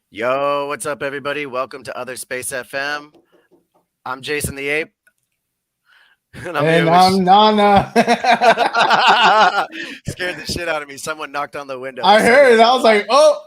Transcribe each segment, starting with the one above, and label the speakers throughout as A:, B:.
A: Yo, what's up, everybody? Welcome to Other Space FM. I'm Jason the Ape, and I'm
B: And
A: here with.
B: I'm Nana.
A: Scared the shit out of me. Someone knocked on the window.
B: I
A: It said,
B: heard. I was like, "Oh,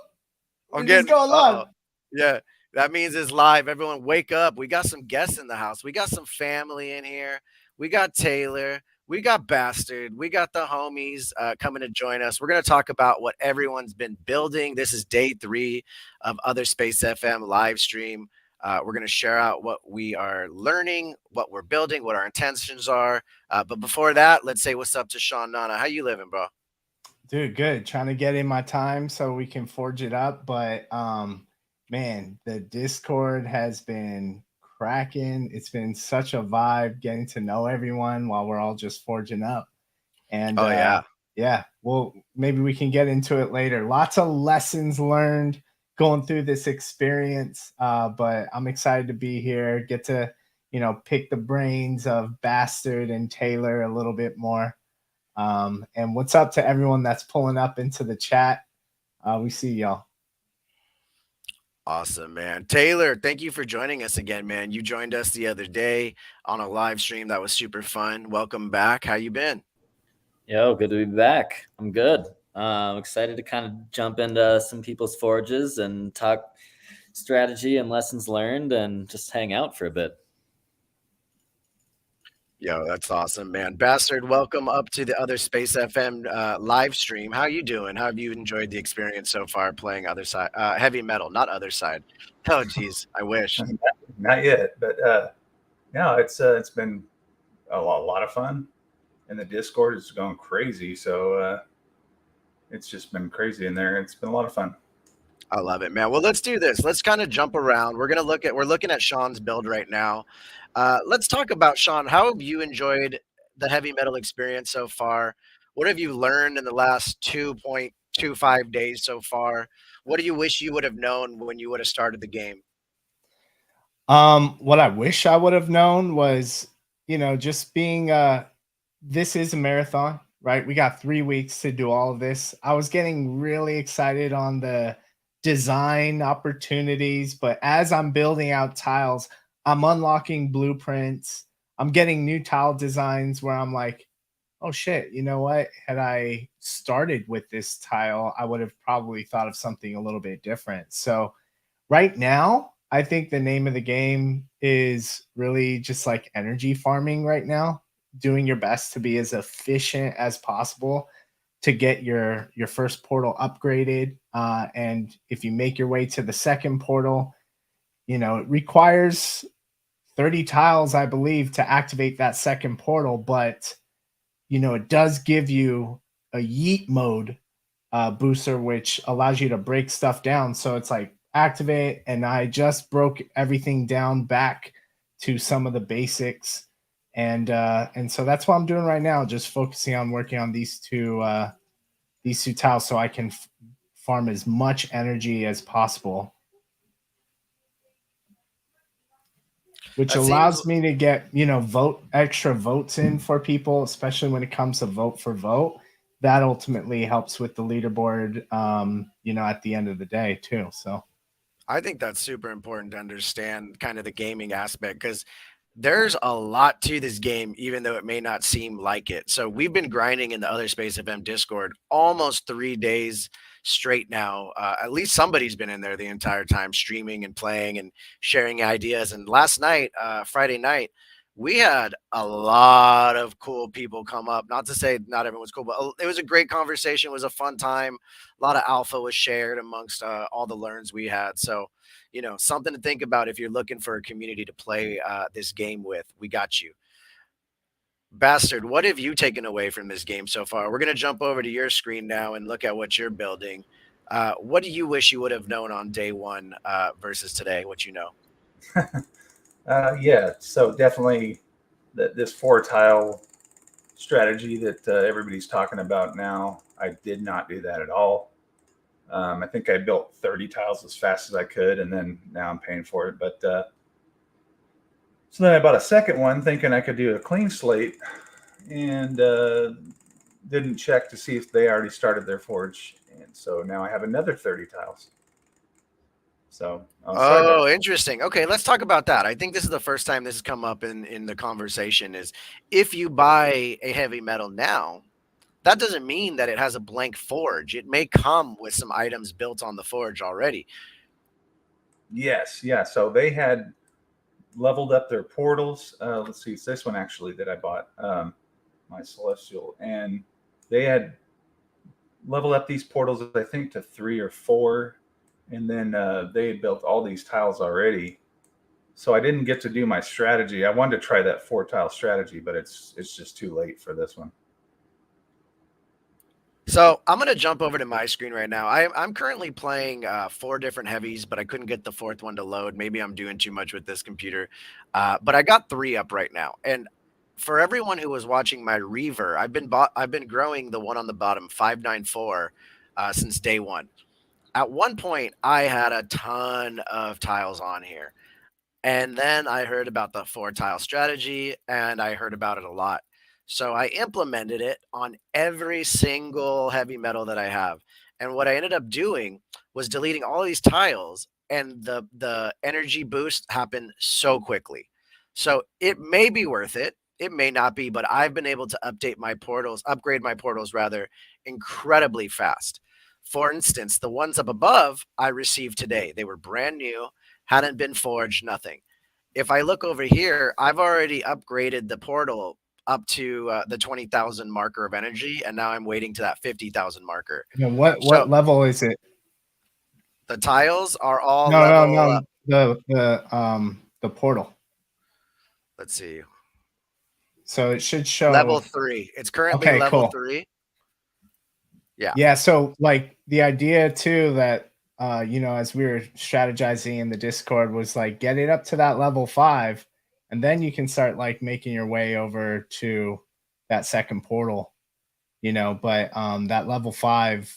A: I'm
B: what is
A: getting,
B: going on?"
A: yeah, that means it's live. Everyone, wake up. We got some guests in the house. We got some family in here. We got Taylor. We got Bastard. We got the homies coming to join us. We're going to talk about what everyone's been building. This is day 3 of Other Space FM live stream. We're going to share out what we are learning, what we're building, what our intentions are. But before that, let's say what's up to Sean Nana. How you living, bro?
B: Dude, good. Trying to get in my time so we can forge it up, but man, the Discord has been cracking. It's been such a vibe getting to know everyone while we're all just forging up. And
A: Oh yeah.
B: yeah, well, maybe we can get into it later. Lots of lessons learned going through this experience, but I'm excited to be here. Get to pick the brains of Bastard and Taylor a little bit more. And what's up to everyone that's pulling up into the chat? We see y'all.
A: Awesome, man. Taylor, thank you for joining us again, man. You joined us the other day on a live stream that was super fun. Welcome back. How you been?
C: Yo, good to be back. I'm good. I'm excited to kind of jump into some people's forges and talk strategy and lessons learned and just hang out for a bit.
A: Yo, that's awesome, man. Bastard, welcome up to the Other Space FM live stream. How you doing? How have you enjoyed the experience so far playing Other Side, heavy metal, not Other Side? Oh, geez, I wish.
D: Not yet, but no, it's been a lot of fun, and the Discord is going crazy. So it's just been crazy in there. It's been a lot of fun.
A: I love it, man. Well, let's do this. Let's kind of jump around. We're looking at Sean's build right now. Let's talk about Sean. How have you enjoyed the heavy metal experience so far? What have you learned in the last 2.25 days so far? What do you wish you would have known when you would have started the game?
B: What I wish I would have known was, just being this is a marathon, right? We got 3 weeks to do all of this. I was getting really excited on the design opportunities, but as I'm building out tiles, I'm unlocking blueprints. I'm getting new tile designs where I'm like, oh shit, you know what? Had I started with this tile, I would have probably thought of something a little bit different. So right now, I think the name of the game is really just like energy farming right now, doing your best to be as efficient as possible to get your first portal upgraded. And if you make your way to the second portal, it requires 30 tiles, I believe, to activate that second portal. But, it does give you a yeet mode booster, which allows you to break stuff down. So it's like activate, and I just broke everything down back to some of the basics, and so that's what I'm doing right now, just focusing on working on these two tiles so I can farm as much energy as possible, which
A: That seems
B: allows me to get vote extra votes in for people, especially when it comes to vote for vote. That ultimately helps with the leaderboard, at the end of the day too. So
A: I think that's super important to understand kind of the gaming aspect because there's a lot to this game, even though it may not seem like it. So we've been grinding in the Other Space FM Discord almost 3 days straight now. At least somebody's been in there the entire time, streaming and playing and sharing ideas. And last night, Friday night, we had a lot of cool people come up. Not to say not everyone's cool, but it was a great conversation. It was a fun time. A lot of alpha was shared amongst all the learns we had. So something to think about if you're looking for a community to play this game with. We got you. Bastard, what have you taken away from this game so far? We're going to jump over to your screen now and look at what you're building. What do you wish you would have known on day one versus today, what you know?
D: Yeah, so definitely this four tile strategy that everybody's talking about now. I did not do that at all. I think I built 30 tiles as fast as I could, and then now I'm paying for it. But so then I bought a second one, thinking I could do a clean slate, and didn't check to see if they already started their forge. And so now I have another 30 tiles. So, sorry about
A: Oh, interesting. Okay, let's talk about that. I think this is the first time this has come up in the conversation is if you buy a heavy metal now, that doesn't mean that it has a blank forge. It may come with some items built on the forge already.
D: Yes, yeah. So they had leveled up their portals. Let's see, it's this one actually that I bought, my Celestial, and they had leveled up these portals, I think, to 3 or 4, and then they had built all these tiles already. So I didn't get to do my strategy. I wanted to try that 4-tile strategy, but it's just too late for this one.
A: So I'm gonna jump over to my screen right now. I'm currently playing 4 different heavies, but I couldn't get the 4th one to load. Maybe I'm doing too much with this computer, but I got 3 up right now. And for everyone who was watching my Reaver, I've been growing the one on the bottom 594 since day one. At one point, I had a ton of tiles on here. And then I heard about the 4 tile strategy and I heard about it a lot. So I implemented it on every single heavy metal that I have. And what I ended up doing was deleting all these tiles and the energy boost happened so quickly. So it may be worth it. It may not be, but I've been able to upgrade my portals rather incredibly fast. For instance, the ones up above I received today. They were brand new, hadn't been forged, nothing. If I look over here, I've already upgraded the portal up to the 20,000 marker of energy, and now I'm waiting to that 50,000 marker.
B: And what
A: So
B: level is it?
A: the tiles are all
B: No, no,
A: level.
B: no. The portal.
A: Let's see,
B: So it should show
A: level 3. It's currently
B: Okay,
A: level
B: cool.
A: 3. Yeah.
B: Yeah, so like the idea too that as we were strategizing in the Discord was like get it up to that level 5 and then you can start like making your way over to that second portal, but that level 5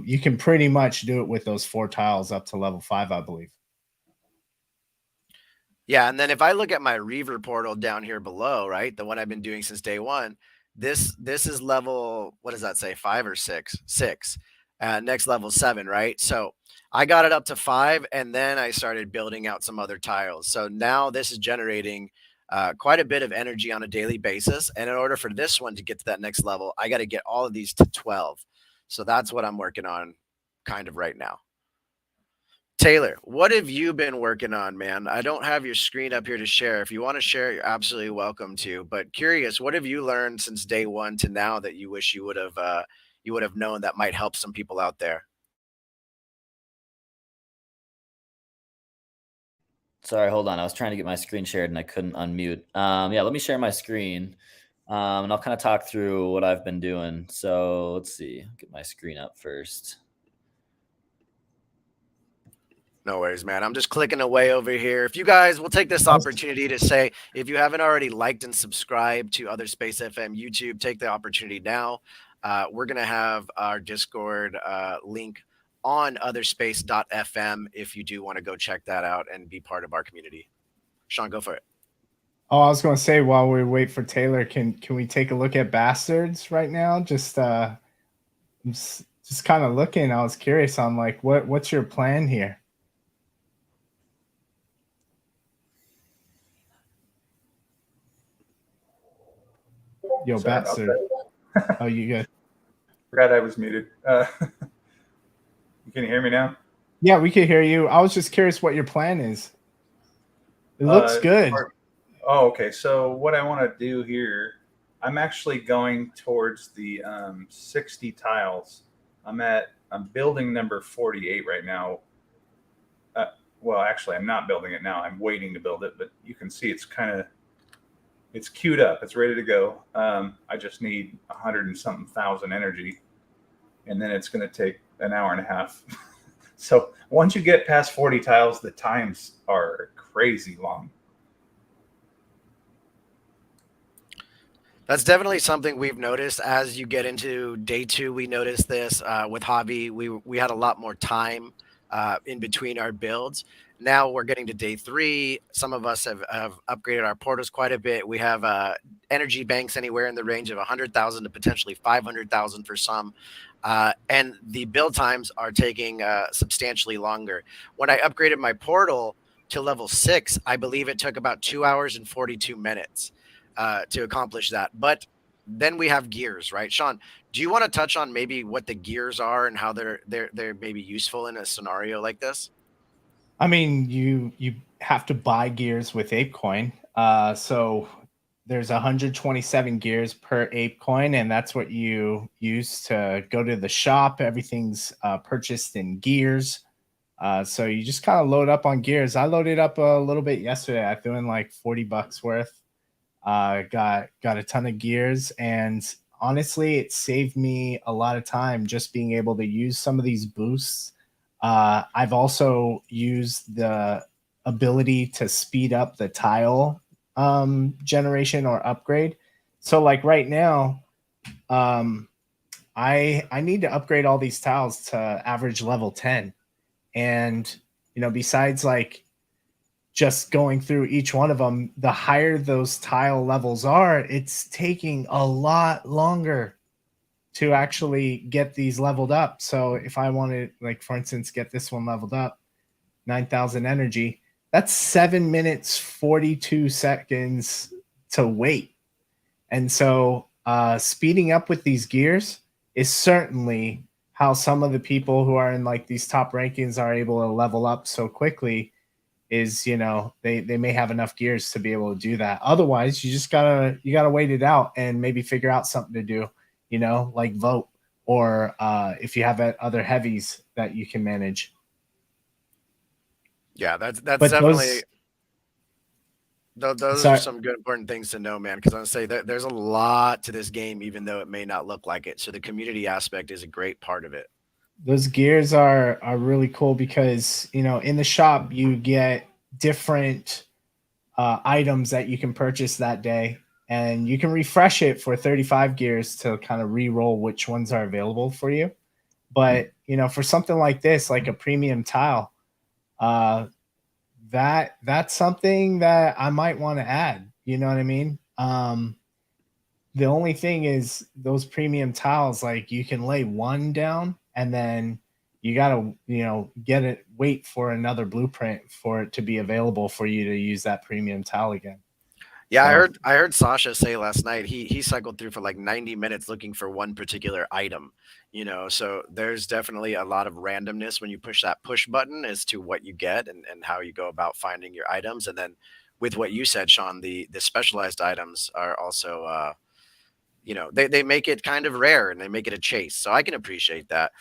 B: you can pretty much do it with those 4 tiles up to level 5, I believe.
A: Yeah, and then if I look at my Reaver portal down here below, right, the one I've been doing since day one, this is level, what does that say, 5 or 6? 6. Next level 7, right? So I got it up to 5, and then I started building out some other tiles. So now this is generating quite a bit of energy on a daily basis. And in order for this one to get to that next level, I got to get all of these to 12. So that's what I'm working on kind of right now. Taylor, what have you been working on, man? I don't have your screen up here to share. If you want to share, you're absolutely welcome to. But curious, what have you learned since day one to now that you wish you would have known that might help some people out there?
C: Sorry, hold on. I was trying to get my screen shared and I couldn't unmute. Yeah, let me share my screen, and I'll kind of talk through what I've been doing. So let's see. Get my screen up first.
A: No worries, man. I'm just clicking away over here. If you guys will take this opportunity to say, if you haven't already liked and subscribed to Other Space FM YouTube, take the opportunity now. We're going to have our Discord link on otherspace.fm if you do want to go check that out and be part of our community. Sean, go for it.
B: Oh, I was going to say while we wait for Taylor, can we take a look at Bastards right now? Just kind of looking. I was curious on like what's your plan here? Yo,
D: Sorry
B: Bastard. Oh, you good?
D: Forgot I was muted. You can hear me now?
B: Yeah, we can hear you. I was just curious what your plan is. It looks good.
D: Oh, okay. So what I want to do here, I'm actually going towards the 60 tiles. I'm building number 48 right now. Well, actually, I'm not building it now. I'm waiting to build it, but you can see it's queued up. It's ready to go. I just need 100 and something thousand energy, and then it's going to take an hour and a half. So once you get past 40 tiles, the times are crazy long.
A: That's definitely something we've noticed as you get into day 2. We noticed this with Hobby. We had a lot more time in between our builds. Now we're getting to day 3. Some of us have upgraded our portals quite a bit. We have energy banks anywhere in the range of 100,000 to potentially 500,000 for some. And the build times are taking substantially longer. When I upgraded my portal to level 6, I believe it took about 2 hours and 42 minutes to accomplish that. But then we have gears, right? Sean, do you want to touch on maybe what the gears are and how they're maybe useful in a scenario like this?
B: I mean, you have to buy gears with ApeCoin. So there's 127 gears per ApeCoin, and that's what you use to go to the shop. Everything's purchased in gears. So you just kind of load up on gears. I loaded up a little bit yesterday. I threw in like $40 worth. Got a ton of gears, and honestly, it saved me a lot of time just being able to use some of these boosts. I've also used the ability to speed up the tile generation or upgrade. So like right now, I need to upgrade all these tiles to average level 10. And besides like just going through each one of them, the higher those tile levels are, it's taking a lot longer to actually get these leveled up. So if I wanted, like, for instance, get this one leveled up, 9,000 energy, that's 7 minutes, 42 seconds to wait. And so speeding up with these gears is certainly how some of the people who are in like these top rankings are able to level up so quickly. Is they may have enough gears to be able to do that. Otherwise, you gotta wait it out and maybe figure out something to do, like vote, or if you have other heavies that you can manage.
A: Yeah, that's
B: But
A: definitely those are
B: sorry,
A: some good important things to know, man. Because I'm gonna say that there's a lot to this game, even though it may not look like it. So the community aspect is a great part of it.
B: those gears are really cool because in the shop you get different items that you can purchase that day, and you can refresh it for 35 gears to kind of re-roll which ones are available for you. But for something like this, like a premium tile, uh, that's something that I might want to add. You know what I mean? The only thing is those premium tiles, like you can lay one down and then you gotta, get it, wait for another blueprint for it to be available for you to use that premium tile again.
A: Yeah,
B: So
A: I heard Sasha say last night he cycled through for like 90 minutes looking for one particular item, so there's definitely a lot of randomness when you push that push button as to what you get and how you go about finding your items. And then with what you said, Sean, the specialized items are also they make it kind of rare and they make it a chase. So I can appreciate that.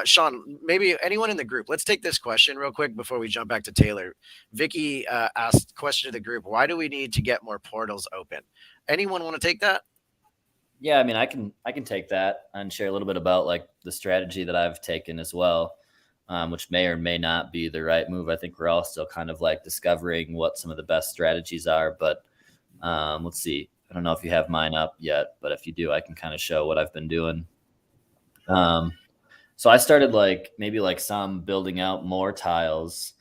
A: Sean, maybe anyone in the group, let's take this question real quick before we jump back to Taylor. Vicky asked question to the group: why do we need to get more portals open? Anyone want to take that?
C: Yeah, I mean, I can take that and share a little bit about like the strategy that I've taken as well, which may or may not be the right move. I think we're all still kind of like discovering what some of the best strategies are. But let's see. I don't know if you have mine up yet, but if you do, I can kind of show what I've been doing. So I started like maybe like some building out more tiles.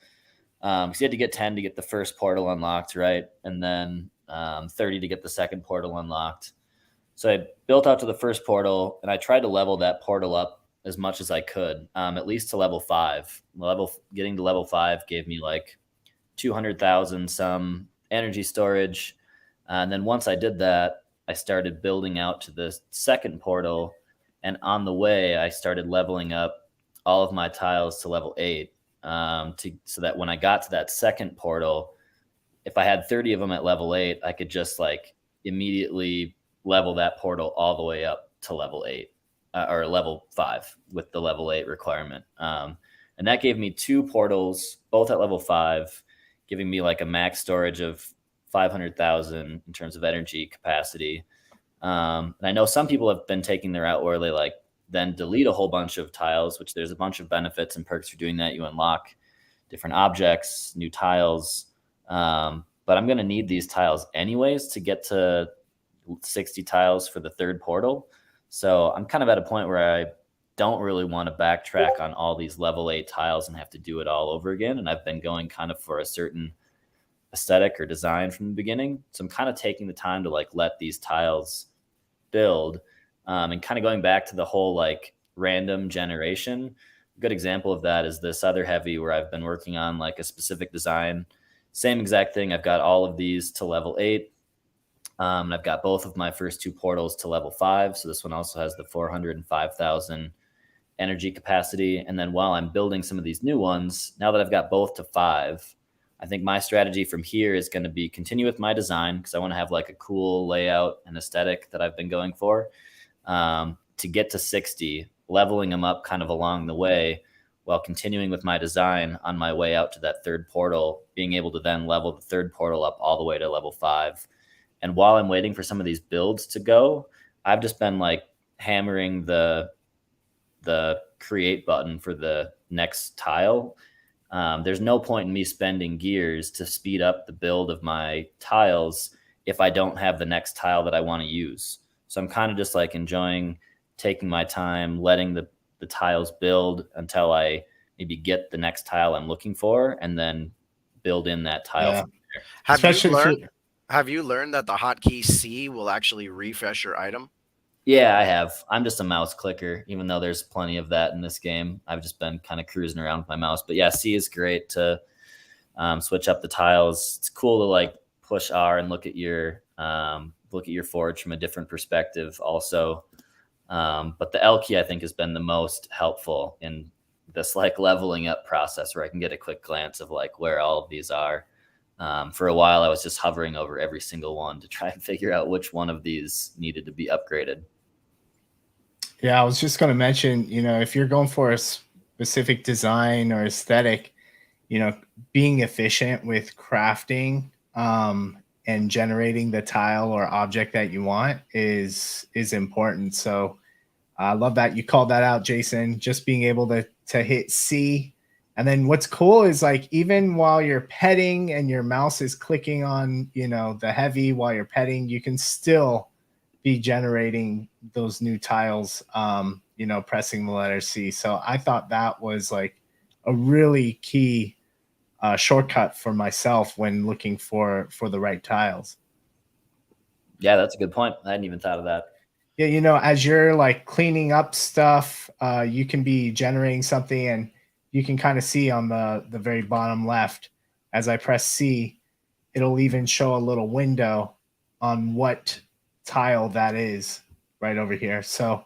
C: Because you had to get 10 to get the first portal unlocked, right? And then 30 to get the second portal unlocked. So I built out to the first portal, and I tried to level that portal up as much as I could, at least to level 5. Getting to level 5 gave me like 200,000 some energy storage. And then once I did that, I started building out to the second portal. And on the way, I started leveling up all of my tiles to level 8, so that when I got to that second portal, if I had 30 of them at level 8, I could just like immediately level that portal all the way up to level 8 or level 5 with the level 8 requirement. And that gave me 2 portals, both at level 5, giving me like a max storage of 500,000 in terms of energy capacity. And I know some people have been taking the route where they like then delete a whole bunch of tiles, which there's a bunch of benefits and perks for doing that. You unlock different objects, new tiles. But I'm going to need these tiles anyways to get to 60 tiles for the third portal. So I'm kind of at a point where I don't really want to backtrack on all these level 8 tiles and have to do it all over again. And I've been going kind of for a certain aesthetic or design from the beginning. So I'm kind of taking the time to like let these tiles build, and kind of going back to the whole like random generation. A good example of that is this other heavy where I've been working on like a specific design. Same exact thing. I've got all of these to level 8. And I've got both of my first 2 portals to level 5. So this one also has the 405,000 energy capacity. And then while I'm building some of these new ones, now that I've got both to 5, I think my strategy from here is going to be continue with my design because I want to have like a cool layout and aesthetic that I've been going for, to get to 60, leveling them up kind of along the way while continuing with my design on my way out to that 3rd portal, being able to then level the 3rd portal up all the way to level 5. And while I'm waiting for some of these builds to go, I've just been like hammering the create button for the next tile. There's no point in me spending gears to speed up the build of my tiles if I don't have the next tile that I want to use. So I'm kind of just like enjoying taking my time, letting the tiles build until I maybe get the next tile I'm looking for, and then build in that tile.
B: Yeah.
C: From there.
A: Have you learned that the hotkey C will actually refresh your item?
C: Yeah, I have. I'm just a mouse clicker, even though there's plenty of that in this game. I've just been kind of cruising around with my mouse. But yeah, C is great to switch up the tiles. It's cool to like push R and look at your forge from a different perspective also. But the L key, I think, has been the most helpful in this like leveling up process where I can get a quick glance of like where all of these are. For a while, I was just hovering over every single one to try and figure out which one of these needed to be upgraded.
B: Yeah, I was just going to mention, if you're going for a specific design or aesthetic, being efficient with crafting and generating the tile or object that you want is important. So I love that you called that out, Jason, just being able to hit C. And then what's cool is like, even while you're petting and your mouse is clicking on, the heavy while you're petting, you can still be generating those new tiles, pressing the letter C. So I thought that was like a really key shortcut for myself when looking for the right tiles.
C: Yeah, that's a good point. I hadn't even thought of that.
B: Yeah, as you're like cleaning up stuff, you can be generating something, and you can kind of see on the very bottom left, as I press C, it'll even show a little window on what tile that is right over here. So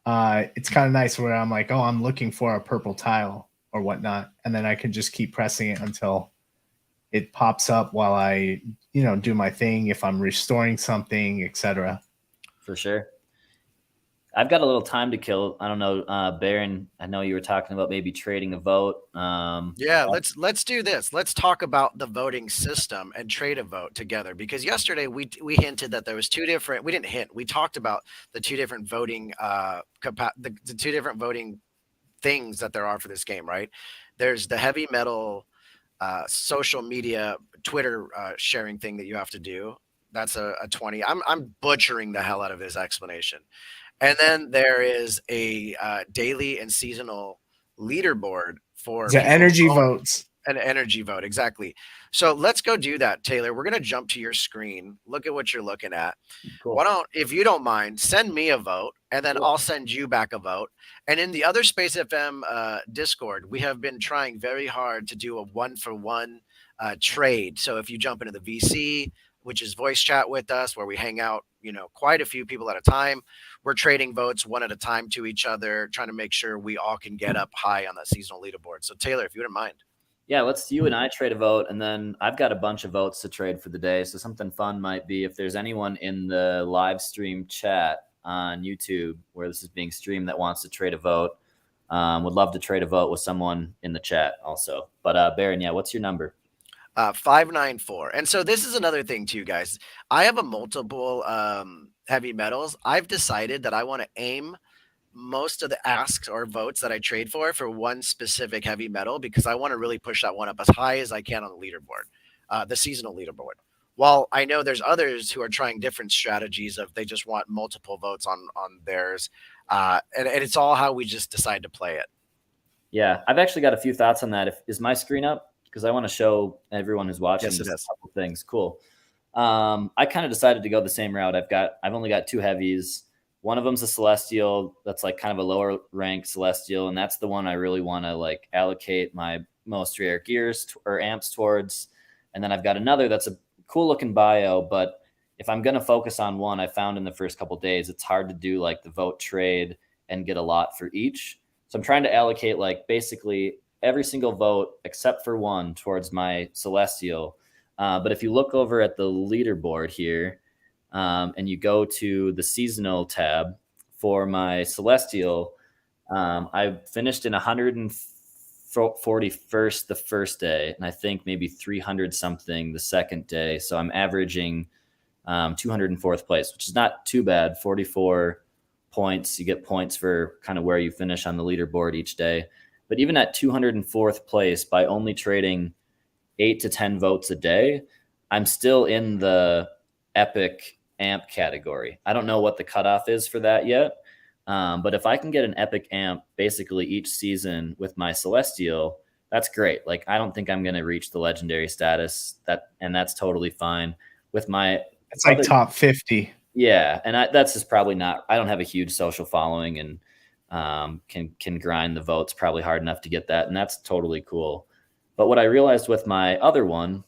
B: it's kind of nice where I'm like, oh, I'm looking for a purple tile or whatnot. And then I can just keep pressing it until it pops up while I, do my thing, if I'm restoring something, etc.
C: For sure. I've got a little time to kill. I don't know, Baron, I know you were talking about maybe trading a vote.
A: Yeah, let's do this. Let's talk about the voting system and trade a vote together, because yesterday we hinted that there was two different. We didn't hint. We talked about the two different voting the two different voting things that there are for this game, right? There's the heavy metal social media Twitter sharing thing that you have to do. That's a 20. I'm butchering the hell out of this explanation. And then there is a daily and seasonal leaderboard for
B: the energy votes.
A: An energy vote, exactly. So let's go do that, Taylor. We're going to jump to your screen. Look at what you're looking at.
C: Cool.
A: Why don't, if you don't mind, send me a vote, and then I'll send you back a vote. And in the other Space FM Discord, we have been trying very hard to do a 1-for-1 trade. So if you jump into the VC, which is voice chat with us, where we hang out, quite a few people at a time, we're trading votes one at a time to each other, trying to make sure we all can get up high on that seasonal leaderboard. So Taylor, if you wouldn't mind.
C: Yeah, let's you and I trade a vote, and then I've got a bunch of votes to trade for the day. So something fun might be if there's anyone in the live stream chat on YouTube where this is being streamed that wants to trade a vote. Would love to trade a vote with someone in the chat also. But Baron, yeah, what's your number?
A: 594. And so this is another thing too, guys. I have a multiple heavy metals. I've decided that I want to aim most of the asks or votes that I trade for one specific heavy metal, because I want to really push that one up as high as I can on the leaderboard, the seasonal leaderboard. While I know there's others who are trying different strategies of they just want multiple votes on theirs. And it's all how we just decide to play it.
C: Yeah, I've actually got a few thoughts on that. Is my screen up? Because I want to show everyone who's watching
A: Yes,
C: just a couple things. Cool. I kind of decided to go the same route. I've only got 2 heavies. One of them's a Celestial that's like kind of a lower ranked Celestial, and that's the one I really want to like allocate my most rare gears or amps towards. And then I've got another that's a cool looking bio, but if I'm going to focus on one, I found in the first couple days, it's hard to do like the vote trade and get a lot for each. So I'm trying to allocate like basically every single vote except for one towards my Celestial. But if you look over at the leaderboard here, and you go to the seasonal tab for my Celestial, I finished in 141st the first day, and I think maybe 300 something the second day. So I'm averaging 204th place, which is not too bad. 44 points. You get points for kind of where you finish on the leaderboard each day. But even at 204th place, by only trading 8 to 10 votes a day, I'm still in the epic amp category. I don't know what the cutoff is for that yet. But if I can get an epic amp basically each season with my Celestial, that's great. Like, I don't think I'm going to reach the legendary status, and that's totally fine with my.
B: It's like top 50.
C: Yeah. And that's just probably not, I don't have a huge social following, and can grind the votes probably hard enough to get that. And that's totally cool. But what I realized with my other one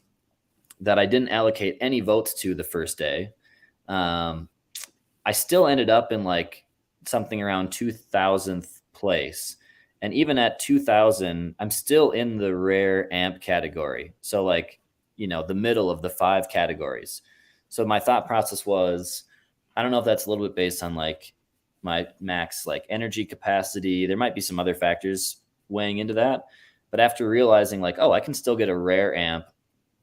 C: that I didn't allocate any votes to the first day, I still ended up in like something around 2000th place. And even at 2000, I'm still in the rare amp category. So like, the middle of the 5 categories. So my thought process was, I don't know if that's a little bit based on like my max like energy capacity. There might be some other factors weighing into that. But after realizing like, oh, I can still get a rare amp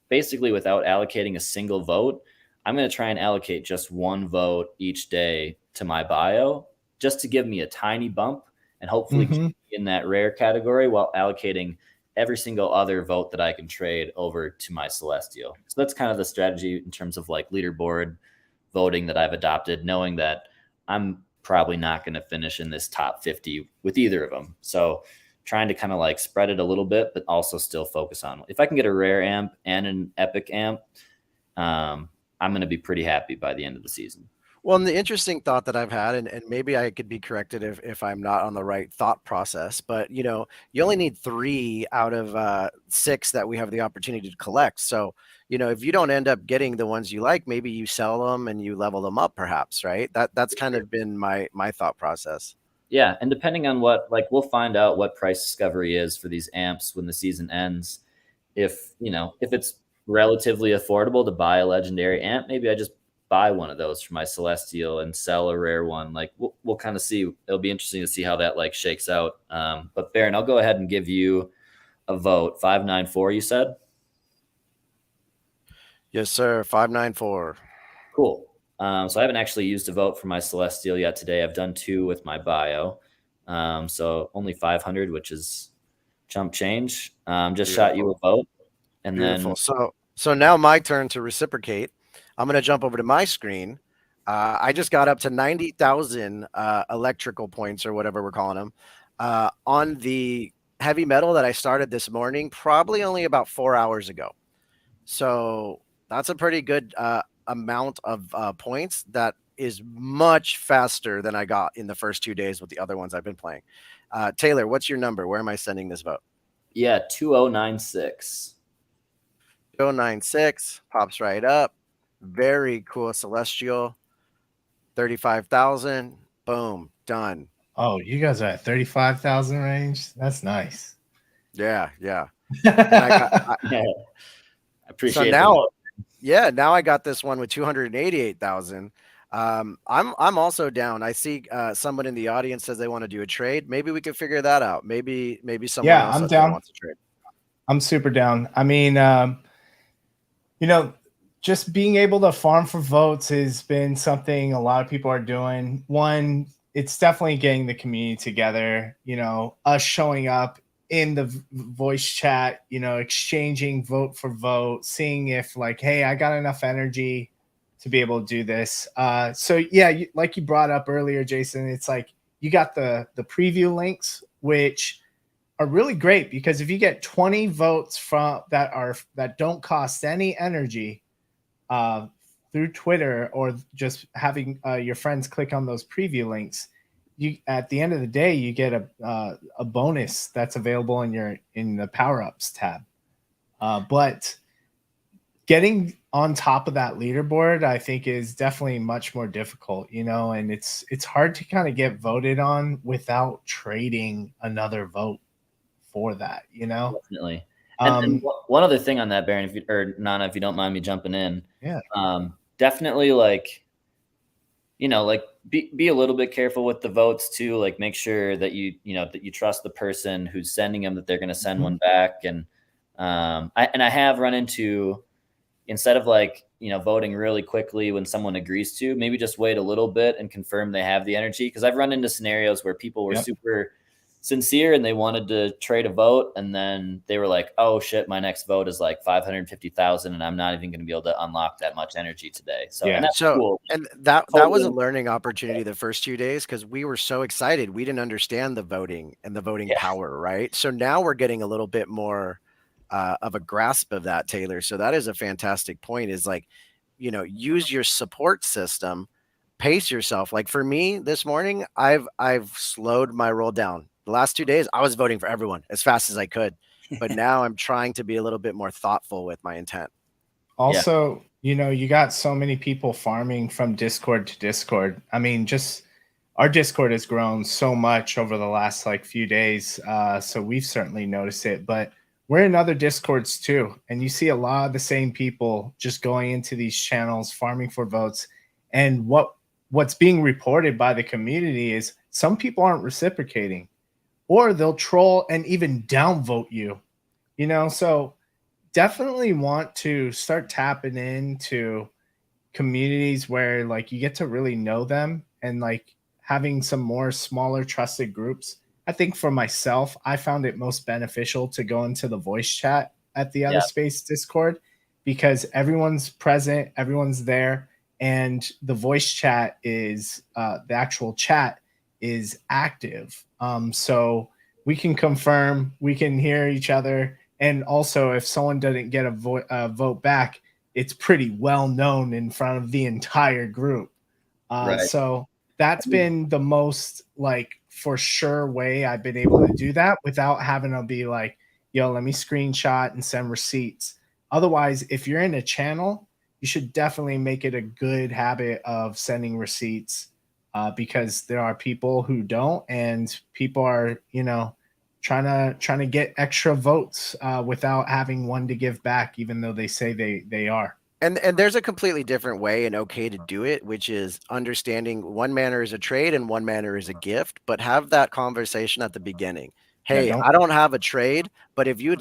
C: basically without allocating a single vote, I'm going to try and allocate just one vote each day to my bio just to give me a tiny bump and hopefully keep me in that rare category while allocating every single other vote that I can trade over to my Celestial. So that's kind of the strategy in terms of like leaderboard voting that I've adopted, knowing that I'm probably not going to finish in this top 50 with either of them. So trying to kind of like spread it a little bit, but also still focus on, if I can get a rare amp and an epic amp, I'm going to be pretty happy by the end of the season.
A: Well, and the interesting thought that I've had, and maybe I could be corrected if I'm not on the right thought process, but you only need 3 out of 6 that we have the opportunity to collect. So, if you don't end up getting the ones you like, maybe you sell them and you level them up, perhaps, right? That's kind of been my thought process.
C: Yeah, and depending on what, like, we'll find out what price discovery is for these amps when the season ends. If it's relatively affordable to buy a legendary amp, maybe I just buy one of those for my Celestial and sell a rare one. Like, we'll kind of see. It'll be interesting to see how that like shakes out. But Baron, I'll go ahead and give you a vote. 594, you said?
A: Yes, sir. 594.
C: Cool. So I haven't actually used a vote for my Celestial yet today. I've done 2 with my bio. So only 500, which is chump change. Just
A: Beautiful.
C: shot you a vote. And
A: Beautiful.
C: then
A: So now my turn to reciprocate. I'm going to jump over to my screen. I just got up to 90,000 electrical points, or whatever we're calling them, on the heavy metal that I started this morning, probably only about 4 hours ago. So that's a pretty good amount of points. That is much faster than I got in the first 2 days with the other ones I've been playing. Taylor, what's your number? Where am I sending this vote?
C: Yeah, 2096.
A: 2096 pops right up. Very cool. Celestial. 35,000. Boom. Done.
B: Oh, you guys are at 35,000 range. That's nice.
A: Yeah. Yeah.
C: I appreciate
A: So now, now I got this one with 288,000. I'm also down. I see someone in the audience says they want to do a trade. Maybe we could figure that out. Maybe someone else
B: I'm down.
A: wants to trade.
B: I'm super down. I mean, just being able to farm for votes has been something a lot of people are doing. One, it's definitely getting the community together, us showing up in the voice chat, exchanging vote for vote, seeing if like, hey, I got enough energy to be able to do this. So yeah, like you brought up earlier, Jason, it's like you got the preview links, which are really great because if you get 20 votes that don't cost any energy, through Twitter or just having your friends click on those preview links, you at the end of the day you get a bonus that's available in the power ups tab. But getting on top of that leaderboard, I think, is definitely much more difficult, and it's hard to kind of get voted on without trading another vote for that,
C: Definitely. And one other thing on that, Baron, or Nana, if you don't mind me jumping in.
B: Yeah.
C: Definitely, like, like be a little bit careful with the votes too. Like, make sure that that you trust the person who's sending them, that they're going to send one back. And I have run into, instead of voting really quickly when someone agrees to, maybe just wait a little bit and confirm they have the energy. Because I've run into scenarios where people were super sincere and they wanted to trade a vote, and then they were like, oh shit, my next vote is like 550,000 and I'm not even going to be able to unlock that much energy today. So, and that's cool.
A: And that was a learning opportunity the first 2 days, because we were so excited. We didn't understand the voting and the voting power, right? So now we're getting a little bit more of a grasp of that, Taylor. So that is a fantastic point, is like, use your support system, pace yourself. Like for me this morning, I've slowed my roll down. The last 2 days, I was voting for everyone as fast as I could, but now I'm trying to be a little bit more thoughtful with my intent.
B: Also, you got so many people farming from Discord to Discord. I mean, just our Discord has grown so much over the last few days. So we've certainly noticed it, but we're in other Discords too. And you see a lot of the same people just going into these channels, farming for votes. And what's being reported by the community is some people aren't reciprocating, or they'll troll and even downvote you, so definitely want to start tapping into communities where you get to really know them, and having some more smaller trusted groups. I think for myself, I found it most beneficial to go into the voice chat at the Other Space Discord, because everyone's present, everyone's there, and the voice chat is the actual chat is active. So we can confirm, we can hear each other. And also, if someone doesn't get a vote back, it's pretty well known in front of the entire group. So that's been the most for sure way I've been able to do that without having to be like, yo, let me screenshot and send receipts. Otherwise, if you're in a channel, you should definitely make it a good habit of sending receipts, because there are people who don't, and people are, trying to get extra votes without having one to give back, even though they say they are.
A: And there's a completely different way and okay to do it, which is understanding one manner is a trade and one manner is a gift, but have that conversation at the beginning. Hey, I don't have a trade, but if you'd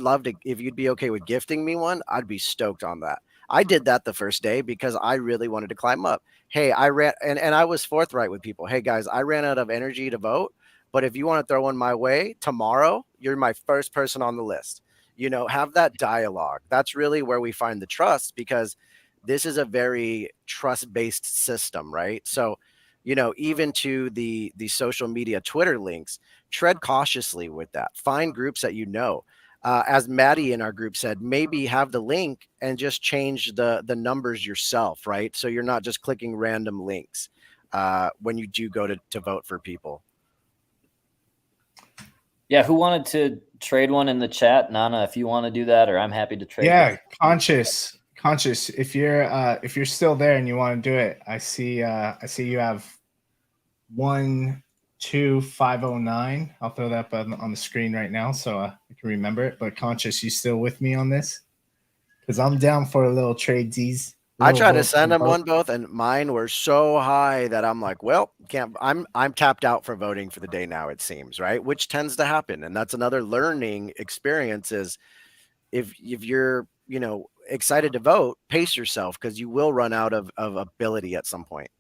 A: be okay with gifting me one, I'd be stoked on that. I did that the first day because I really wanted to climb up. Hey, I ran, and I was forthright with people. Hey guys, I ran out of energy to vote, but if you want to throw one my way tomorrow, you're my first person on the list. Have that dialogue. That's really where we find the trust, because this is a very trust-based system, right? So, even to the social media Twitter links, tread cautiously with that. Find groups that as Maddie in our group said, maybe have the link and just change the numbers yourself, right? So you're not just clicking random links when you do go to vote for people.
C: Yeah, who wanted to trade one in the chat? Nana, if you want to do that, or I'm happy to trade.
B: Yeah, conscious. If you're still there and you want to do it, I see you have 12509. I'll throw that on the screen right now so I can remember it. But Conscious, you still with me on this? Because I'm down for a little tradesies.
A: I tried to send them one both, and mine were so high that I'm like, well, can't. I'm tapped out for voting for the day now, it seems, right? Which tends to happen, and that's another learning experience. Is if you're excited to vote, pace yourself, because you will run out of ability at some point.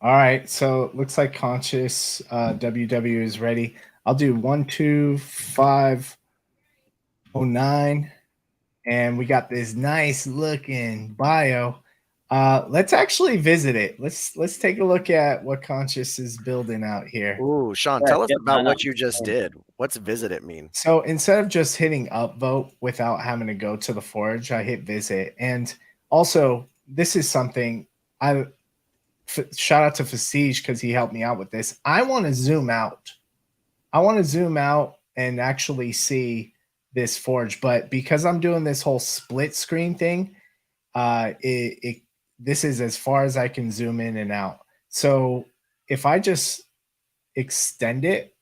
B: All right, so it looks like Conscious WW is ready. I'll do 12509. And we got this nice looking bio. Let's actually visit it. Let's take a look at what Conscious is building out here.
A: Ooh, Sean, tell us about what you just did. What's visit it mean?
B: So instead of just hitting upvote without having to go to the forge, I hit visit. And also, this is something shout out to Fasige because he helped me out with this. I want to zoom out. I want to zoom out and actually see this forge, but because I'm doing this whole split screen thing, this is as far as I can zoom in and out. So if I just extend it,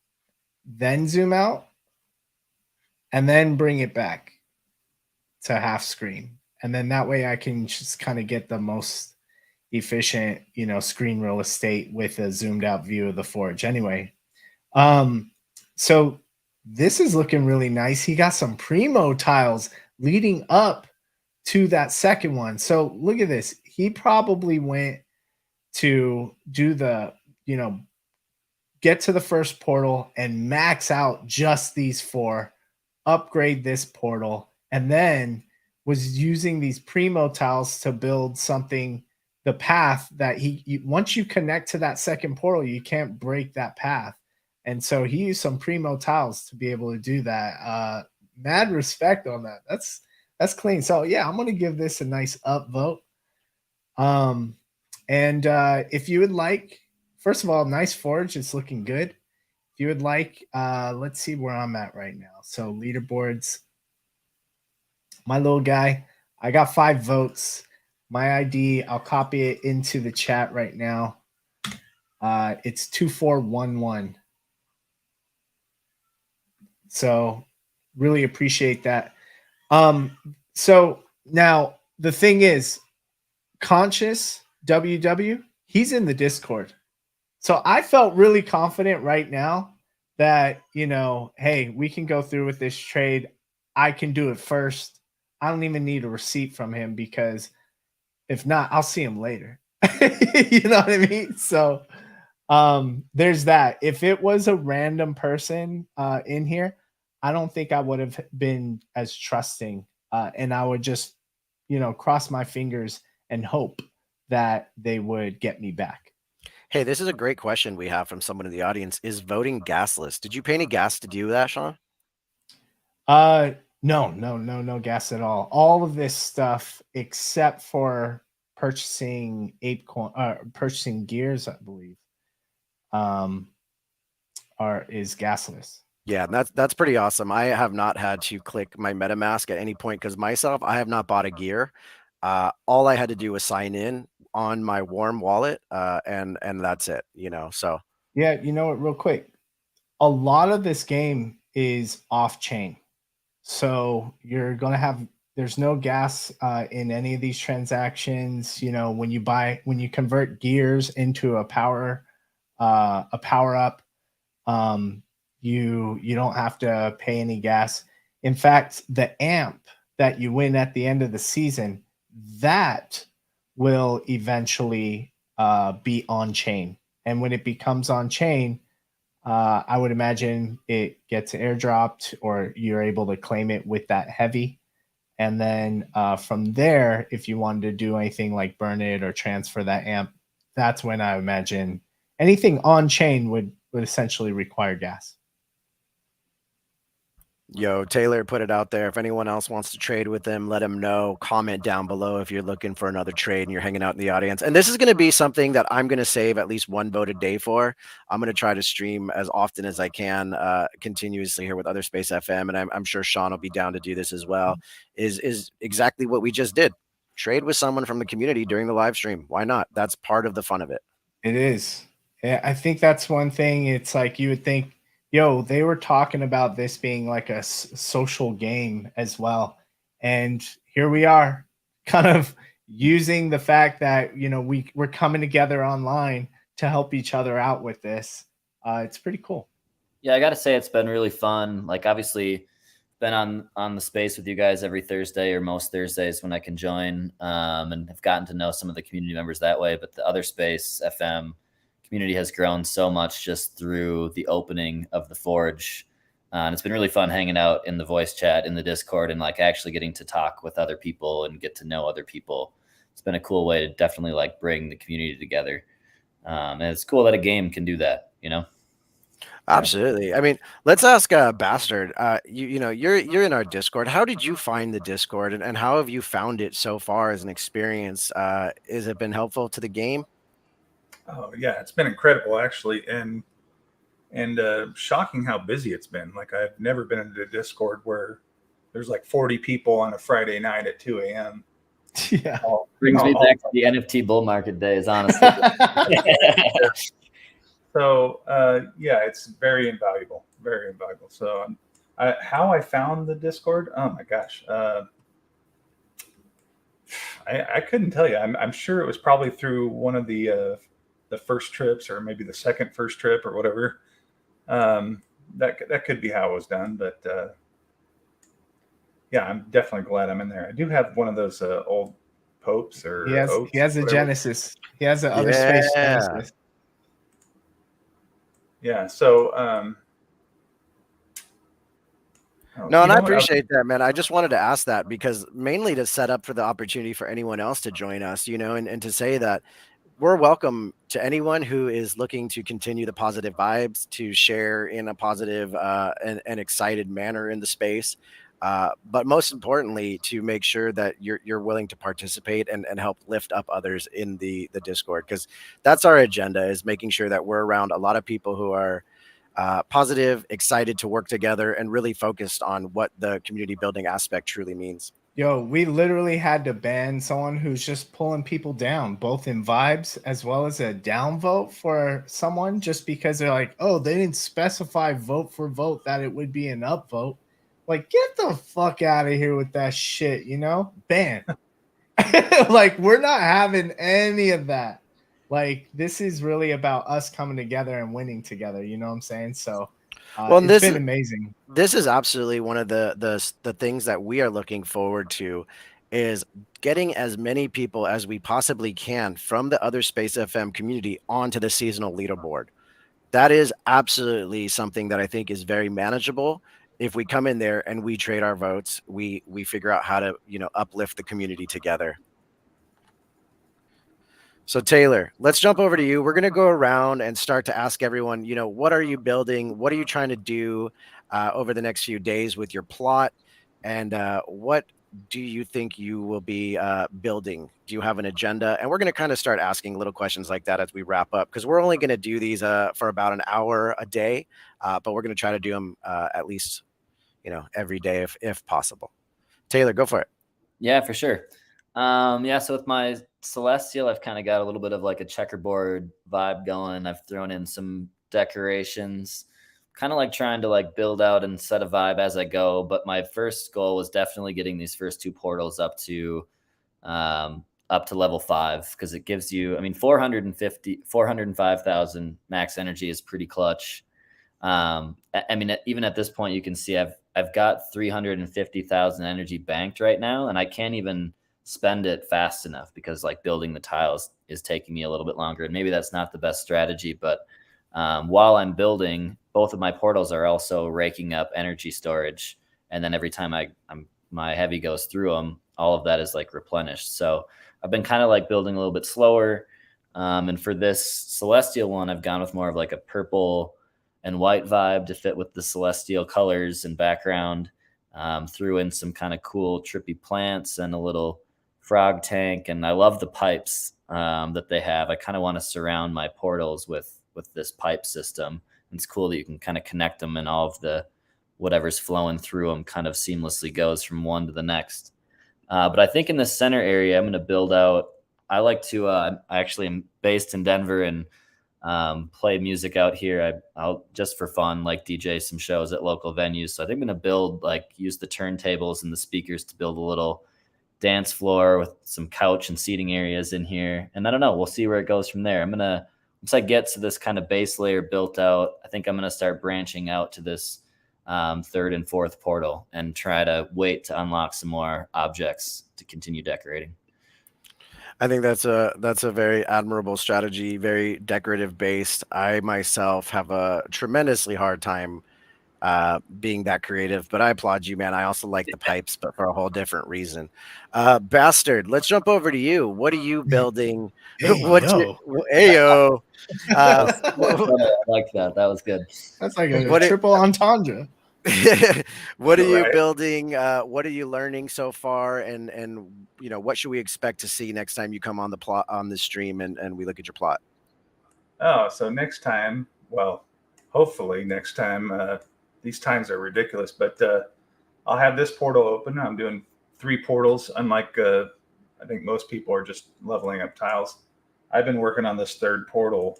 B: then zoom out, and then bring it back to half screen, and then that way I can just kind of get the most efficient, screen real estate with a zoomed out view of the forge. Anyway, so this is looking really nice. He got some primo tiles leading up to that second one. So look at this. He probably went to do the, get to the first portal and max out just these 4, upgrade this portal, and then was using these primo tiles to build something, the path that once you connect to that second portal, you can't break that path. And so he used some primo tiles to be able to do that. Mad respect on that. That's clean. So yeah, I'm going to give this a nice upvote. And if you would like, first of all, nice forge. It's looking good. If you would like, let's see where I'm at right now. So leaderboards, my little guy, I got 5 votes. My ID, I'll copy it into the chat right now. It's 2411. So really appreciate that. So now the thing is, Conscious WW, he's in the Discord. So I felt really confident right now that, hey, we can go through with this trade. I can do it first. I don't even need a receipt from him, because if not, I'll see him later. You know what I mean? So there's that. If it was a random person in here, I don't think I would have been as trusting, and I would just, cross my fingers and hope that they would get me back.
A: Hey, this is a great question we have from someone in the audience. Is voting gasless? Did you pay any gas to do that, Sean?
B: No gas at all. All of this stuff, except for purchasing purchasing gears, I believe, is gasless.
A: Yeah, that's pretty awesome. I have not had to click my MetaMask at any point because myself, I have not bought a gear. All I had to do was sign in on my Warm wallet, and that's it. So
B: yeah, real quick, a lot of this game is off chain, so you're gonna have, there's no gas in any of these transactions. When you convert gears into a power up, you don't have to pay any gas. In fact, the amp that you win at the end of the season, that will eventually be on chain. And when it becomes on chain, I would imagine it gets airdropped, or you're able to claim it with that heavy. And then from there, if you wanted to do anything like burn it or transfer that amp, that's when I imagine anything on chain would essentially require gas.
A: Yo, Taylor put it out there. If anyone else wants to trade with him, let him know. Comment down below if you're looking for another trade and you're hanging out in the audience. And this is going to be something that I'm going to save at least 1 vote a day for. I'm going to try to stream as often as I can, continuously here with Other Space FM, and I'm sure Sean will be down to do this as well. Is exactly what we just did. Trade with someone from the community during the live stream. Why not? That's part of the fun of it.
B: It is. Yeah, I think that's one thing. It's like you would think, they were talking about this being like a social game as well. And here we are, kind of using the fact that, we're coming together online to help each other out with this. It's pretty cool.
C: Yeah, I got to say it's been really fun. Like, obviously, been on the space with you guys every Thursday, or most Thursdays when I can join, and have gotten to know some of the community members that way. But the Other Space FM community has grown so much just through the opening of the Forge. And it's been really fun hanging out in the voice chat, in the Discord, and like actually getting to talk with other people and get to know other people. It's been a cool way to definitely like bring the community together. And it's cool that a game can do that,
A: Absolutely. I mean, let's ask Bastard. You're in our Discord. How did you find the Discord, and how have you found it so far as an experience? Has it been helpful to the game?
D: Oh yeah, it's been incredible actually, and shocking how busy it's been. Like I've never been into a Discord where there's like 40 people on a Friday night at 2 a.m.
B: Yeah.
C: Brings me back to the NFT bull market days, honestly.
D: So yeah, it's very invaluable, very invaluable. So how I found the Discord? Oh my gosh, I couldn't tell you. I'm sure it was probably through one of the first trips, or maybe the second first trip, or whatever. That could be how it was done, but yeah, I'm definitely glad I'm in there. I do have one of those old popes or
B: He
D: oats,
B: has a
D: whatever.
B: Genesis. He has the other space
A: Yeah.
B: Genesis.
D: Yeah. So
A: No, and I
D: you know what?
A: appreciate that, man. I just wanted to ask that because mainly to set up for the opportunity for anyone else to join us, and to say that we're welcome to anyone who is looking to continue the positive vibes, to share in a positive and excited manner in the space. But most importantly, to make sure that you're willing to participate and help lift up others in the Discord, because that's our agenda, is making sure that we're around a lot of people who are positive, excited to work together, and really focused on what the community building aspect truly means.
B: Yo, we literally had to ban someone who's just pulling people down, both in vibes as well as a downvote for someone, just because they're like, oh, they didn't specify vote for vote that it would be an upvote. Like, get the fuck out of here with that shit, ban. Like, we're not having any of that. Like, this is really about us coming together and winning together. You know what I'm saying? So
A: Well, and
B: it's been amazing.
A: this is absolutely one of the things that we are looking forward to, is getting as many people as we possibly can from the other Space FM community onto the seasonal leaderboard. That is absolutely something that I think is very manageable. If we come in there and we trade our votes, we figure out how to uplift the community together. So Taylor, let's jump over to you. We're going to go around and start to ask everyone, what are you building? What are you trying to do over the next few days with your plot? And what do you think you will be building? Do you have an agenda? And we're going to kind of start asking little questions like that as we wrap up, because we're only going to do these for about an hour a day, but we're going to try to do them at least, every day if possible. Taylor, go for it.
C: Yeah, for sure. So with my Celestial, I've kind of got a little bit of like a checkerboard vibe going. I've thrown in some decorations, kind of like trying to like build out and set a vibe as I go. But my first goal was definitely getting these first two portals up to level 5, because it gives you, 405,000 max energy is pretty clutch. Even at this point, you can see I've got 350,000 energy banked right now, and I can't even spend it fast enough because like building the tiles is taking me a little bit longer, and maybe that's not the best strategy. But while I'm building, both of my portals are also raking up energy storage, and then every time my heavy goes through them, all of that is like replenished. So I've been kind of like building a little bit slower, and for this Celestial one, I've gone with more of like a purple and white vibe to fit with the Celestial colors and background. Threw in some kind of cool trippy plants and a little frog tank, and I love the pipes that they have. I kind of want to surround my portals with this pipe system. It's cool that you can kind of connect them, and all of the whatever's flowing through them kind of seamlessly goes from one to the next. But I think in the center area, I'm going to build out. I like to. I actually am based in Denver and play music out here. I'll just for fun, like DJ some shows at local venues. So I think I'm going to use the turntables and the speakers to build a little dance floor with some couch and seating areas in here. And I don't know, we'll see where it goes from there. Once I get to this kind of base layer built out, I think I'm going to start branching out to this third and fourth portal and try to wait to unlock some more objects to continue decorating.
A: I think that's a very admirable strategy, very decorative based. I myself have a tremendously hard time being that creative, but I applaud you, man. I also like the pipes, but for a whole different reason. Bastard, let's jump over to you. What are you building?
B: Hey,
A: What's your
B: yo.
A: Ayo? Uh,
C: I like that. That was good.
B: That's like a
A: What it-
B: triple entendre.
A: what are you
D: Right.
A: building? What are you learning so far? And what should we expect to see next time you come on the plot on the stream and we look at your plot?
D: Oh, so next time, well, hopefully next time, these times are ridiculous, but I'll have this portal open. I'm doing 3 portals, unlike I think most people are just leveling up tiles. I've been working on this 3rd portal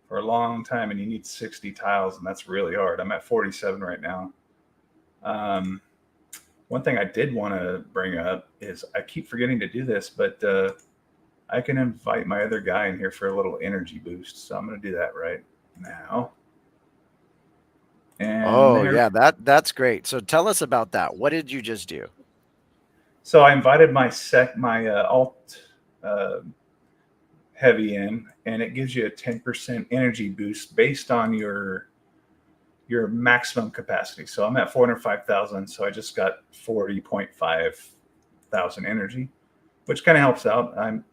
D: for a long time, and you need 60 tiles, and that's really hard. I'm at 47 right now. One thing I did want to bring up is I keep forgetting to do this, but I can invite my other guy in here for a little energy boost. So I'm going to do that right now. And
A: Oh yeah, that's great. So tell us about that. What did you just do?
D: So I invited my alt heavy in, and it gives you a 10% energy boost based on your maximum capacity. So I'm at 405,000, so I just got 40.5 thousand energy, which kind of helps out. I'm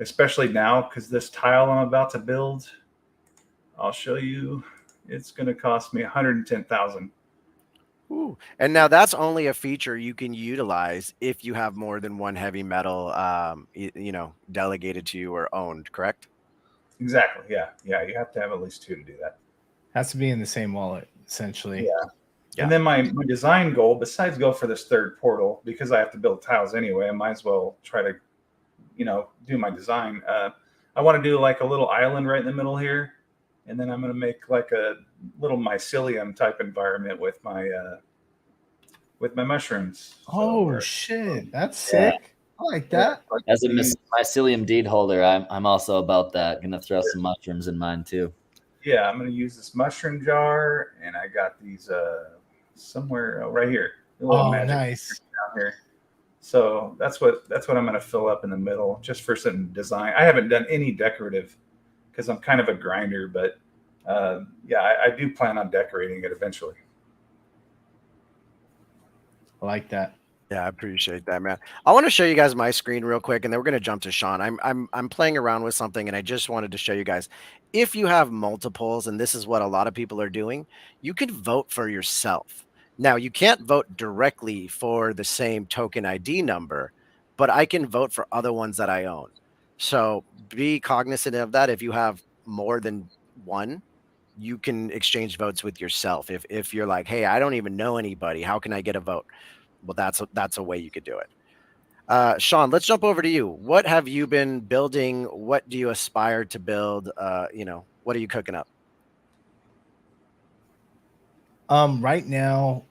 D: especially now because this tile I'm about to build, I'll show you. It's going to cost me 110,000.
A: Ooh. And now that's only a feature you can utilize if you have more than one heavy metal, delegated to you or owned, correct?
D: Exactly. Yeah. You have to have at least 2 to do that.
B: Has to be in the same wallet, essentially.
D: Yeah.
A: Yeah.
D: And then my design goal, besides go for this 3rd portal, because I have to build tiles anyway, I might as well try to, do my design. I want to do like a little island right in the middle here. And then I'm going to make like a little mycelium type environment with my mushrooms.
B: Oh, shit. That's sick. I like that.
C: As a mycelium deed holder, I'm also about that. Gonna throw some mushrooms in mine too.
D: Yeah, I'm going to use this mushroom jar, and I got these somewhere right here. A little magic
B: nice.
D: down here. So that's what I'm going to fill up in the middle, just for some design. I haven't done any decorative because I'm kind of a grinder, but I do plan on decorating it eventually.
B: I like that.
A: Yeah, I appreciate that, man. I want to show you guys my screen real quick, and then we're gonna jump to Sean. I'm playing around with something, and I just wanted to show you guys. If you have multiples, and this is what a lot of people are doing, you can vote for yourself. Now, you can't vote directly for the same token ID number, but I can vote for other ones that I own. So be cognizant of that. If you have more than one, you can exchange votes with yourself. If you're like, hey, I don't even know anybody, how can I get a vote? Well, that's a way you could do it. Sean, let's jump over to you. What have you been building? What do you aspire to build? What are you cooking up?
B: Right now,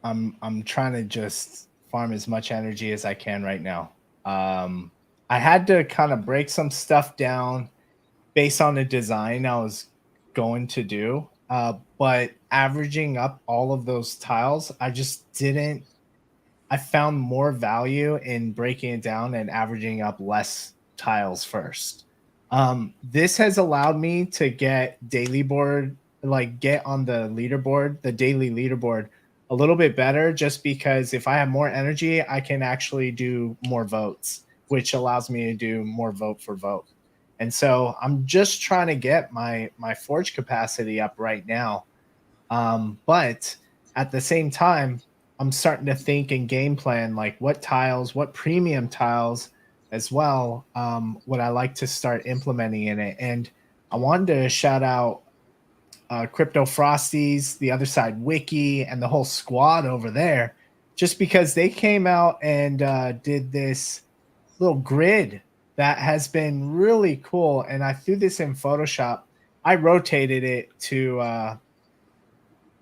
B: I'm trying to just farm as much energy as I can right now. I had to kind of break some stuff down based on the design I was going to do. But averaging up all of those tiles, I found more value in breaking it down and averaging up less tiles first. This has allowed me to get get on the leaderboard, the daily leaderboard, a little bit better, just because if I have more energy, I can actually do more votes, which allows me to do more vote for vote. And so I'm just trying to get my forge capacity up right now. But at the same time, I'm starting to think and game plan like what premium tiles as well would I like to start implementing in it. And I wanted to shout out Crypto Frosties, the other side Wiki, and the whole squad over there, just because they came out and did this little grid that has been really cool. And I threw this in Photoshop. I rotated it to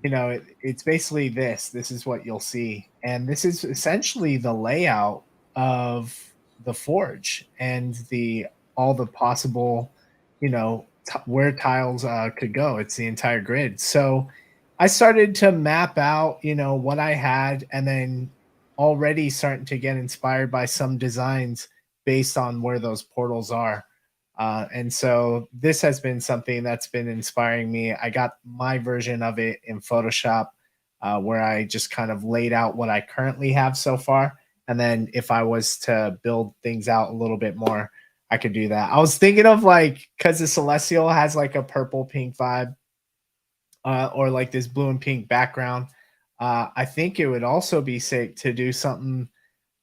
B: it's basically this. This is what you'll see. And this is essentially the layout of the forge and all the possible, where tiles could go. It's the entire grid. So I started to map out, what I had, and then already starting to get inspired by some designs based on where those portals are. And so this has been something that's been inspiring me. I got my version of it in Photoshop, where I just kind of laid out what I currently have so far. And then if I was to build things out a little bit more, I could do that. I was thinking of like, because the Celestial has like a purple pink vibe, or like this blue and pink background. I think it would also be sick to do something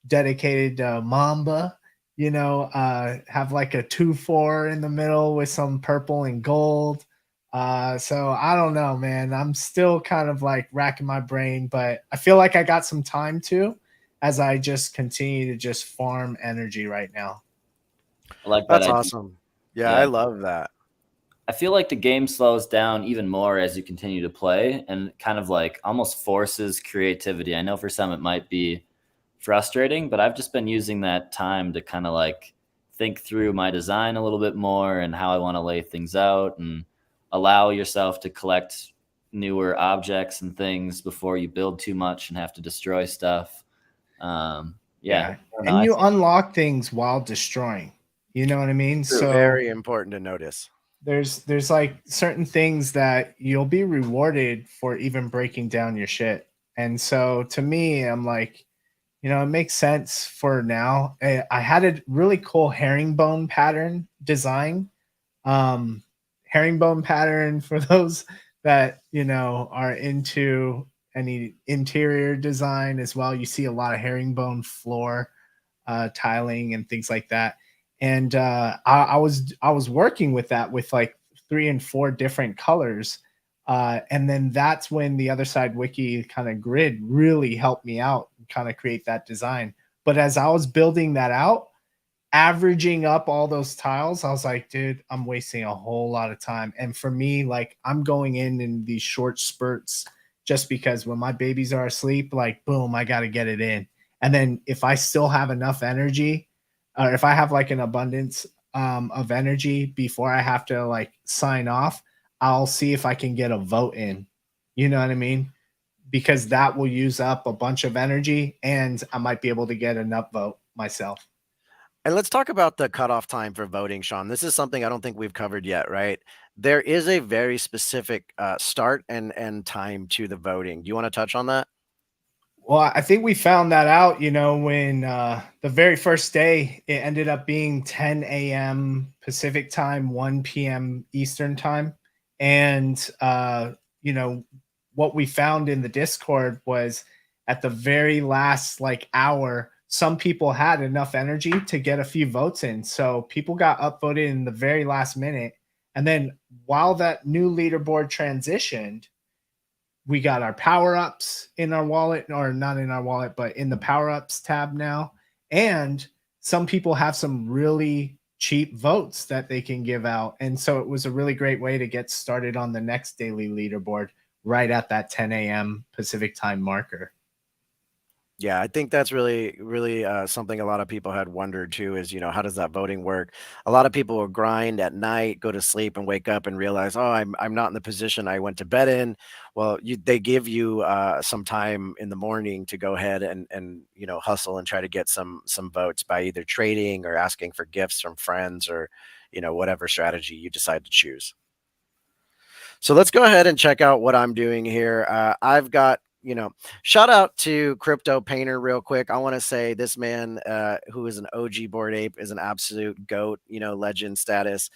B: dedicated to Mamba, have like a 2-4 in the middle with some purple and gold. So I don't know, man. I'm still kind of like racking my brain, but I feel like I got some time to as I just continue to just farm energy right now.
C: I like that
A: That's
C: idea.
A: awesome. Yeah, I
C: Yeah.
A: love that.
C: I feel like the game slows down even more as you continue to play and kind of like almost forces creativity. I know for some it might be frustrating, but I've just been using that time to kind of like think through my design a little bit more and how I want to lay things out and allow yourself to collect newer objects and things before you build too much and have to destroy stuff. Yeah.
B: Yeah.
C: I don't know,
B: And
C: I
B: you
C: think
B: unlock things while destroying. You know what I mean?
A: True.
B: So
A: Very important to notice.
B: there's like certain things that you'll be rewarded for even breaking down your shit. And so to me, I'm like, it makes sense for now. I had a really cool herringbone pattern design. Um, Herringbone pattern, for those that are into any interior design as well. You see a lot of herringbone floor tiling and things like that. And I was working with that with like 3 and 4 different colors. And then that's when the other side wiki kind of grid really helped me out and kind of create that design. But as I was building that out, averaging up all those tiles, I was like, dude, I'm wasting a whole lot of time. And for me, like, I'm going in these short spurts just because when my babies are asleep, like, boom, I got to get it in. And then if I still have enough energy, or if I have like an abundance of energy before I have to like sign off, I'll see if I can get a vote in. You know what I mean? Because that will use up a bunch of energy and I might be able to get an upvote myself.
A: And let's talk about the cutoff time for voting, Sean. This is something I don't think we've covered yet, right? There is a very specific start and end time to the voting. Do you want to touch on that?
B: Well, I think we found that out, when the very first day it ended up being 10 a.m. Pacific time, 1 p.m. Eastern time. And, what we found in the Discord was at the very last like hour, some people had enough energy to get a few votes in. So people got upvoted in the very last minute. And then while that new leaderboard transitioned, we got our power ups in our wallet, or not in our wallet, but in the power ups tab now. And some people have some really cheap votes that they can give out. And so it was a really great way to get started on the next daily leaderboard right at that 10 a.m. Pacific time marker.
A: Yeah, I think that's really, really something a lot of people had wondered too is, how does that voting work? A lot of people will grind at night, go to sleep and wake up and realize, oh, I'm not in the position I went to bed in. Well, they give you some time in the morning to go ahead and hustle and try to get some votes by either trading or asking for gifts from friends or, whatever strategy you decide to choose. So let's go ahead and check out what I'm doing here. I've got, shout out to Crypto Painter real quick. I want to say this man, who is an OG Bored Ape, is an absolute GOAT, legend status.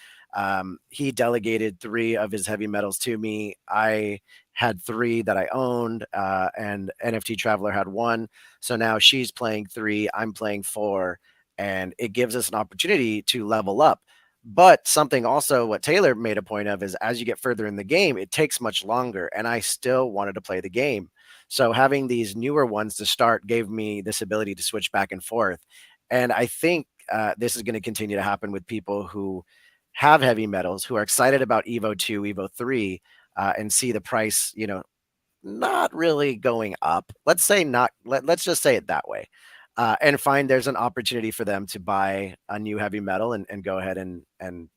A: He delegated 3 of his heavy metals to me. I had 3 that I owned, and NFT Traveler had 1. So now she's playing 3, I'm playing 4, and it gives us an opportunity to level up. But something also what Taylor made a point of is as you get further in the game, it takes much longer. And I still wanted to play the game. So having these newer ones to start gave me this ability to switch back and forth. And I think this is going to continue to happen with people who have heavy metals, who are excited about Evo 2, Evo 3, and see the price, not really going up. Let's say not, let's just say it that way. And find there's an opportunity for them to buy a new heavy metal and go ahead and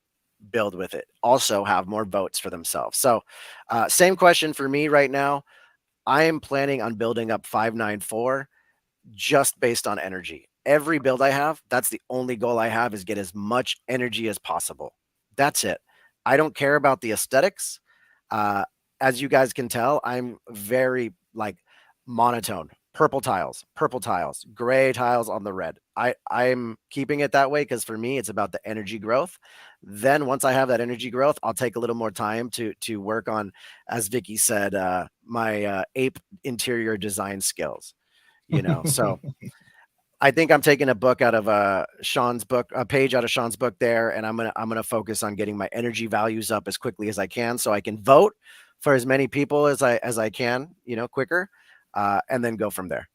A: build with it. Also have more votes for themselves. So same question for me right now. I am planning on building up 594 just based on energy. every build I have, that's the only goal I have, is get as much energy as possible. That's it. I don't care about the aesthetics. Uh, as you guys can tell, I'm very like monotone. Purple tiles, gray tiles on the red. I'm keeping it that way because for me, it's about the energy growth. Then once I have that energy growth, I'll take a little more time to work on, as Vicky said, my ape interior design skills. So I think I'm taking a book out of Sean's book, a page out of Sean's book there, and I'm gonna focus on getting my energy values up as quickly as I can, so I can vote for as many people as I can, quicker, and then go from there.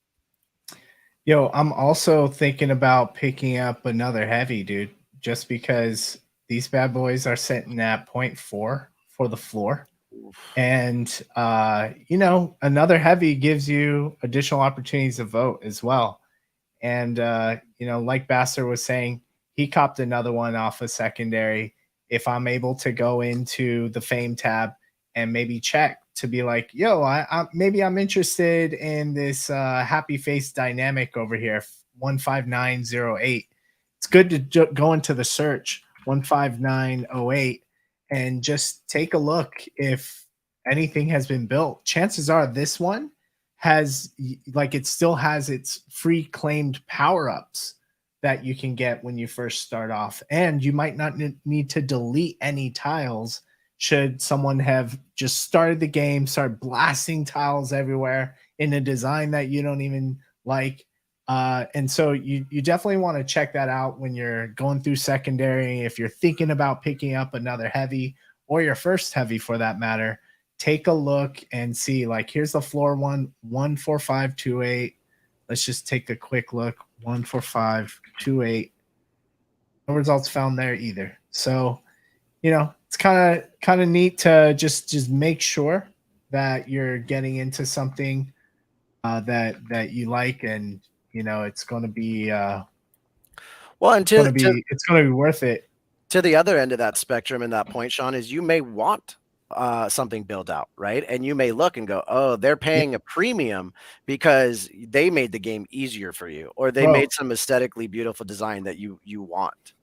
B: Yo, I'm also thinking about picking up another heavy, dude, just because these bad boys are sitting at 0.4 for the floor. And another heavy gives you additional opportunities to vote as well. And like Basser was saying, he copped another one off a secondary. If I'm able to go into the fame tab and maybe check to be like, yo, maybe I'm interested in this happy face dynamic over here, 15908. It's good to go into the search 15908 and just take a look if anything has been built. Chances are this one has, like, it still has its free claimed power-ups that you can get when you first start off, and you might not need to delete any tiles should someone have just started the game, start blasting tiles everywhere in a design that you don't even like. And so you definitely want to check that out when you're going through secondary. If you're thinking about picking up another heavy, or your first heavy for that matter, take a look and see, like, here's the floor one, 14528. Let's just take a quick look. 14528. No results found there either. So, it's kind of neat to just make sure that you're getting into something that you like, and it's going to be
A: Well, and
B: it's going to be worth it.
A: To the other end of that spectrum, and that point, Sean, is you may want something built out, right? And you may look and go, oh, they're paying a premium because they made the game easier for you, or they made some aesthetically beautiful design that you want.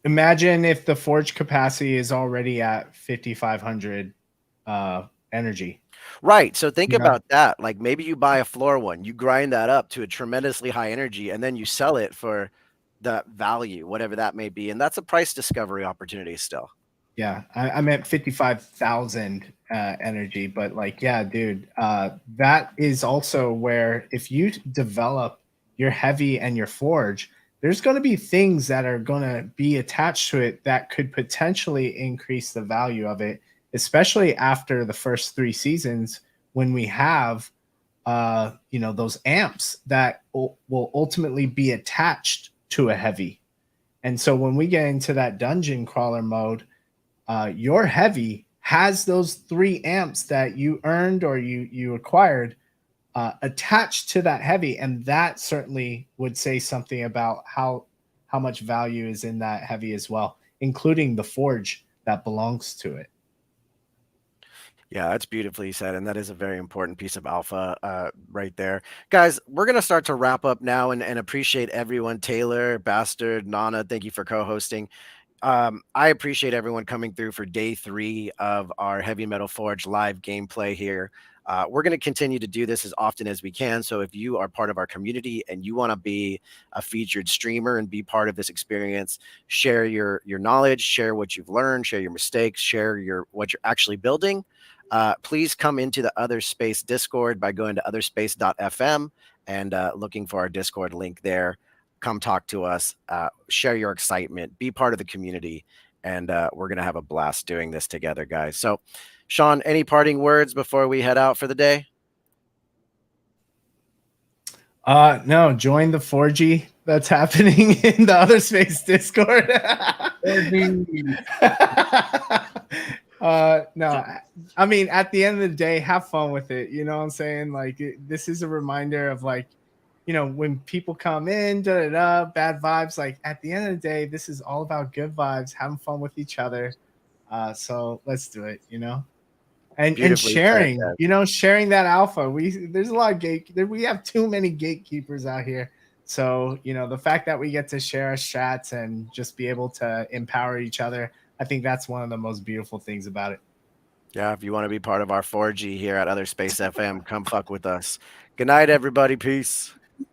B: Imagine if the forge capacity is already at 5,500 energy.
A: Right. So think about that. Like, maybe you buy a floor one, you grind that up to a tremendously high energy, and then you sell it for the value, whatever that may be. And that's a price discovery opportunity still.
B: Yeah, I meant 55,000 energy, but dude, that is also where, if you develop your heavy and your forge, there's going to be things that are going to be attached to it that could potentially increase the value of it, especially after the first 3 seasons, when we have those amps that will ultimately be attached to a heavy. And so when we get into that dungeon crawler mode, your heavy has those 3 amps that you earned or you acquired attached to that heavy, and that certainly would say something about how much value is in that heavy as well, including the forge that belongs to it.
A: Yeah, that's beautifully said, and that is a very important piece of alpha right there. Guys, we're going to start to wrap up now, and appreciate everyone. Taylor, Bastard, Nana, thank you for co-hosting. I appreciate everyone coming through for day 3 of our Heavy Metal Forge live gameplay here. We're going to continue to do this as often as we can. So if you are part of our community and you want to be a featured streamer and be part of this experience, share your knowledge, share what you've learned, share your mistakes, share what you're actually building. Please come into the Other Space Discord by going to otherspace.fm and looking for our Discord link there. Come talk to us, share your excitement, be part of the community, and we're going to have a blast doing this together, guys. So, Sean, any parting words before we head out for the day?
B: No, join the 4G that's happening in the Other Space Discord. No, I mean, at the end of the day, have fun with it. You know what I'm saying? Like, this is a reminder of, like, when people come in, bad vibes. Like, at the end of the day, this is all about good vibes, having fun with each other. So let's do it, and sharing, sharing that alpha. There's a lot of we have too many gatekeepers out here. So, the fact that we get to share our chats and just be able to empower each other, I think that's one of the most beautiful things about it.
A: Yeah, if you want to be part of our 4G here at Other Space FM, come fuck with us. Good night, everybody. Peace.